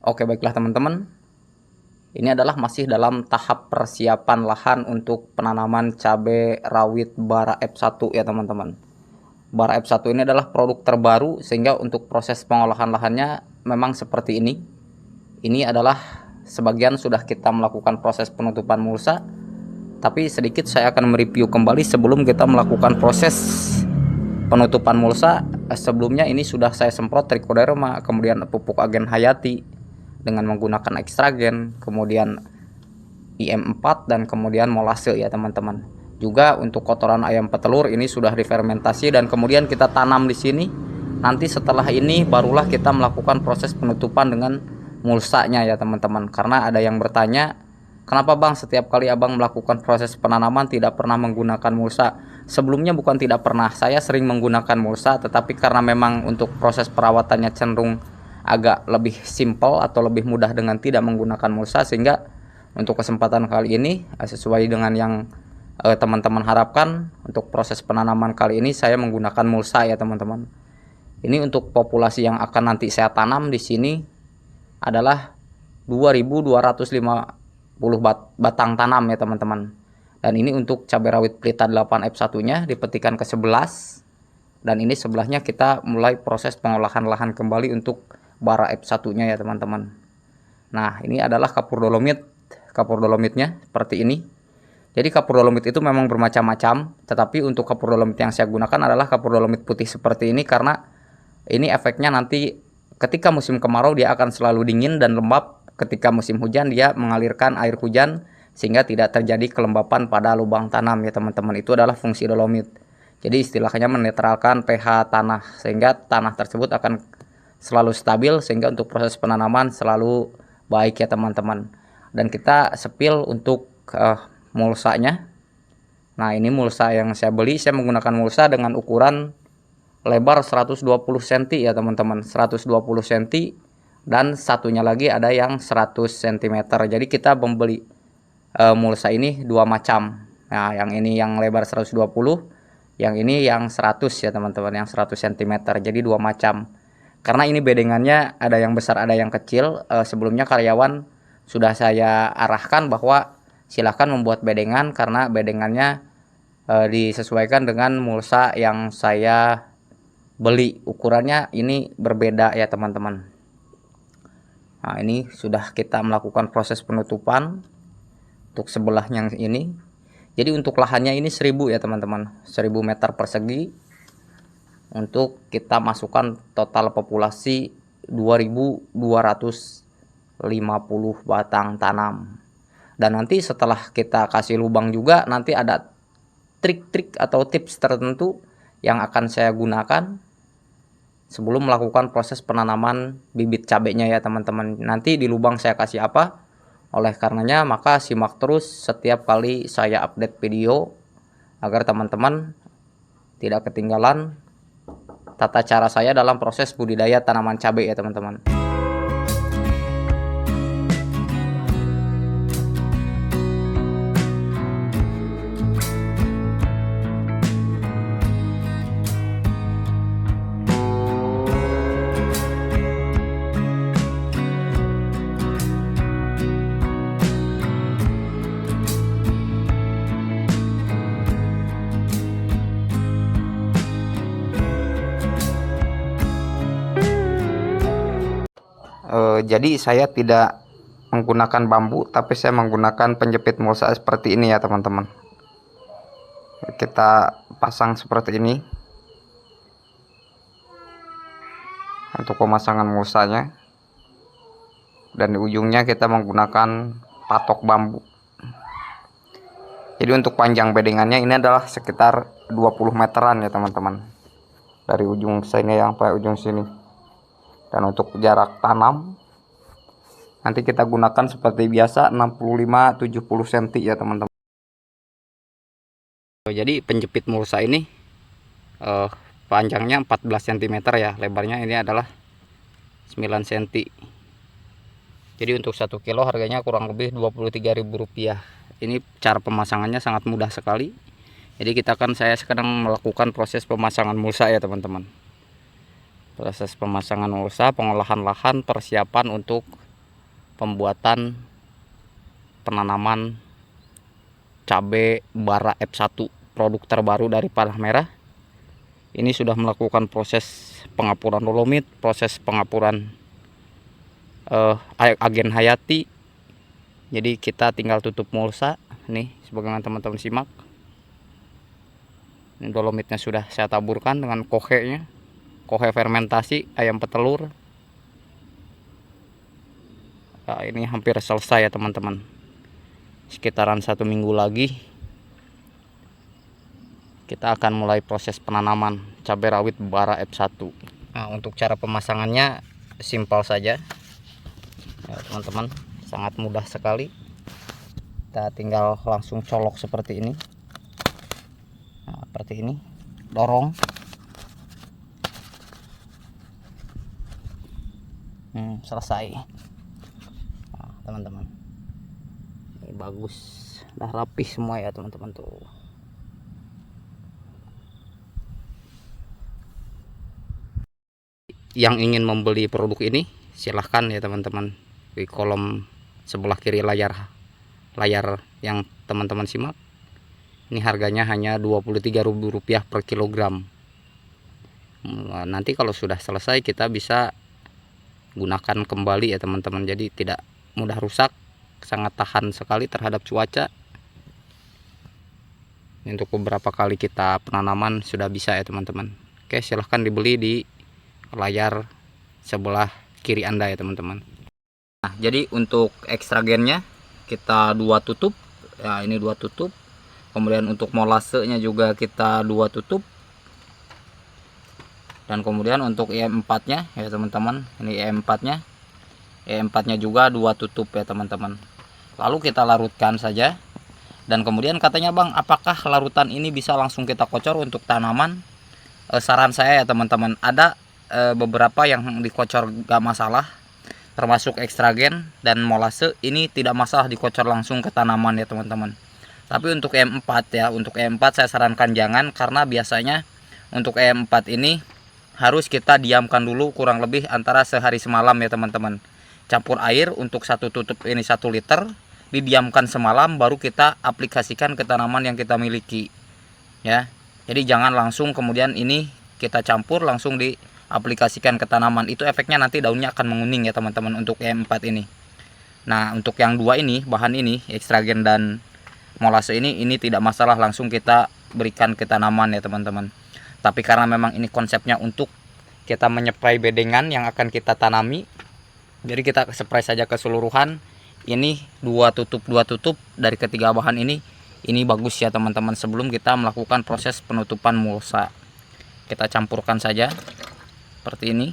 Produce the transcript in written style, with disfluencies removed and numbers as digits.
Oke, baiklah teman-teman. Ini adalah masih dalam tahap persiapan lahan untuk penanaman cabai rawit Bara F1 ya teman-teman. Bara F1 ini adalah produk terbaru sehingga untuk proses pengolahan lahannya memang seperti ini. Ini adalah sebagian sudah kita melakukan proses penutupan mulsa, tapi sedikit saya akan mereview kembali sebelum kita melakukan proses penutupan mulsa. Sebelumnya ini sudah saya semprot trichoderma, kemudian pupuk agen hayati dengan menggunakan ekstragen, kemudian IM4 dan kemudian molase ya teman-teman. Juga untuk kotoran ayam petelur ini sudah difermentasi dan kemudian kita tanam di sini. Nanti setelah ini barulah kita melakukan proses penutupan dengan mulsanya ya teman-teman. Karena ada yang bertanya, kenapa Bang setiap kali Abang melakukan proses penanaman tidak pernah menggunakan mulsa? Sebelumnya bukan tidak pernah, saya sering menggunakan mulsa, tetapi karena memang untuk proses perawatannya cenderung agak lebih simpel atau lebih mudah dengan tidak menggunakan mulsa, sehingga untuk kesempatan kali ini sesuai dengan yang teman-teman harapkan, untuk proses penanaman kali ini saya menggunakan mulsa ya teman-teman. Ini untuk populasi yang akan nanti saya tanam di sini adalah 2250 batang tanam ya teman-teman. Dan ini untuk cabai rawit pelita 8F1-nya dipetikan ke 11. Dan ini sebelahnya kita mulai proses pengolahan lahan kembali untuk Bara F1-nya ya teman-teman. Nah, ini adalah kapur dolomit. Kapur dolomitnya seperti ini. Jadi kapur dolomit itu memang bermacam-macam, tetapi untuk kapur dolomit yang saya gunakan adalah kapur dolomit putih seperti ini karena ini efeknya nanti ketika musim kemarau dia akan selalu dingin dan lembab. Ketika musim hujan dia mengalirkan air hujan sehingga tidak terjadi kelembapan pada lubang tanam ya teman-teman. Itu adalah fungsi dolomit. Jadi istilahnya menetralkan pH tanah sehingga tanah tersebut akan selalu stabil sehingga untuk proses penanaman selalu baik ya teman-teman. Dan kita sepil untuk mulsanya. Nah, ini mulsa yang saya beli, saya menggunakan mulsa dengan ukuran lebar 120 cm ya teman-teman, 120 cm, dan satunya lagi ada yang 100 cm. Jadi kita membeli mulsa ini dua macam. Nah, yang ini yang lebar 120, yang ini yang 100 ya teman-teman, yang 100 cm. Jadi dua macam. Karena ini bedengannya ada yang besar ada yang kecil. Sebelumnya karyawan sudah saya arahkan bahwa silahkan membuat bedengan karena bedengannya disesuaikan dengan mulsa yang saya beli. Ukurannya ini berbeda ya teman-teman. Nah, ini sudah kita melakukan proses penutupan untuk sebelahnya ini. Jadi untuk lahannya ini 1000 ya teman-teman, 1000 meter persegi. Untuk kita masukkan total populasi 2250 batang tanam. Dan nanti setelah kita kasih lubang juga nanti ada trik-trik atau tips tertentu yang akan saya gunakan sebelum melakukan proses penanaman bibit cabenya ya teman-teman. Nanti di lubang saya kasih apa? Oleh karenanya maka simak terus setiap kali saya update video agar teman-teman tidak ketinggalan tata cara saya dalam proses budidaya tanaman cabai ya teman-teman. Jadi saya tidak menggunakan bambu, tapi saya menggunakan penjepit mulsa seperti ini ya teman-teman. Kita pasang seperti ini untuk pemasangan mulsanya, dan di ujungnya kita menggunakan patok bambu. Jadi untuk panjang bedengannya ini adalah sekitar 20 meteran ya teman-teman, dari ujung sini sampai ujung sini. Dan untuk jarak tanam nanti kita gunakan seperti biasa 65-70 cm ya teman-teman. Jadi penjepit mulsa ini panjangnya 14 cm ya, lebarnya ini adalah 9 cm. Jadi untuk 1 kilo harganya kurang lebih Rp23.000. Ini cara pemasangannya sangat mudah sekali. Jadi saya sekarang melakukan proses pemasangan mulsa ya teman-teman. Proses pemasangan mulsa, pengolahan lahan, persiapan untuk pembuatan penanaman cabai bara F1 produk terbaru dari Panah Merah. Ini sudah melakukan proses pengapuran dolomit, proses pengapuran agen hayati. Jadi kita tinggal tutup mulsa. Nih sebagaimana teman-teman simak, ini dolomitnya sudah saya taburkan dengan kohenya, kohe fermentasi ayam petelur. Nah, ini hampir selesai ya teman-teman, sekitaran 1 minggu lagi kita akan mulai proses penanaman cabai rawit bara F1. Nah, untuk cara pemasangannya simpel saja ya teman-teman, sangat mudah sekali. Kita tinggal langsung colok seperti ini. Nah, seperti ini, dorong. Selesai. Nah, teman-teman, ini bagus, udah rapi semua ya teman-teman tuh. Yang ingin membeli produk ini silahkan ya teman-teman, di kolom sebelah kiri layar yang teman-teman simak. Ini harganya hanya Rp23.000 per kilogram. Nanti kalau sudah selesai kita bisa gunakan kembali ya teman-teman, jadi tidak mudah rusak, sangat tahan sekali terhadap cuaca. Untuk beberapa kali kita penanaman sudah bisa ya teman-teman. Oke, silahkan dibeli di layar sebelah kiri Anda ya teman-teman. Nah, jadi untuk ekstragennya kita 2 tutup ya, ini 2 tutup. Kemudian untuk molasenya juga kita 2 tutup. Dan kemudian untuk EM4 nya ya teman-teman, ini EM4 nya juga 2 tutup ya teman-teman. Lalu kita larutkan saja. Dan kemudian katanya, Bang, apakah larutan ini bisa langsung kita kocor untuk tanaman? Saran saya ya teman-teman, ada beberapa yang dikocor gak masalah, termasuk ekstragen dan molase. Ini tidak masalah dikocor langsung ke tanaman ya teman-teman. Tapi untuk EM4 ya, untuk EM4 saya sarankan jangan, karena biasanya untuk EM4 ini harus kita diamkan dulu kurang lebih antara sehari semalam ya teman-teman. Campur air untuk 1 tutup ini 1 liter, didiamkan semalam, baru kita aplikasikan ke tanaman yang kita miliki ya. Jadi jangan langsung kemudian ini kita campur langsung diaplikasikan ke tanaman, itu efeknya nanti daunnya akan menguning ya teman-teman untuk EM4 ini. Nah, untuk yang 2 ini, bahan ini ekstragen dan molase ini tidak masalah langsung kita berikan ke tanaman ya teman-teman. Tapi karena memang ini konsepnya untuk kita menyeprai bedengan yang akan kita tanami, jadi kita spray saja keseluruhan. Ini 2 tutup dari ketiga bahan ini bagus ya teman-teman. Sebelum kita melakukan proses penutupan mulsa, kita campurkan saja seperti ini.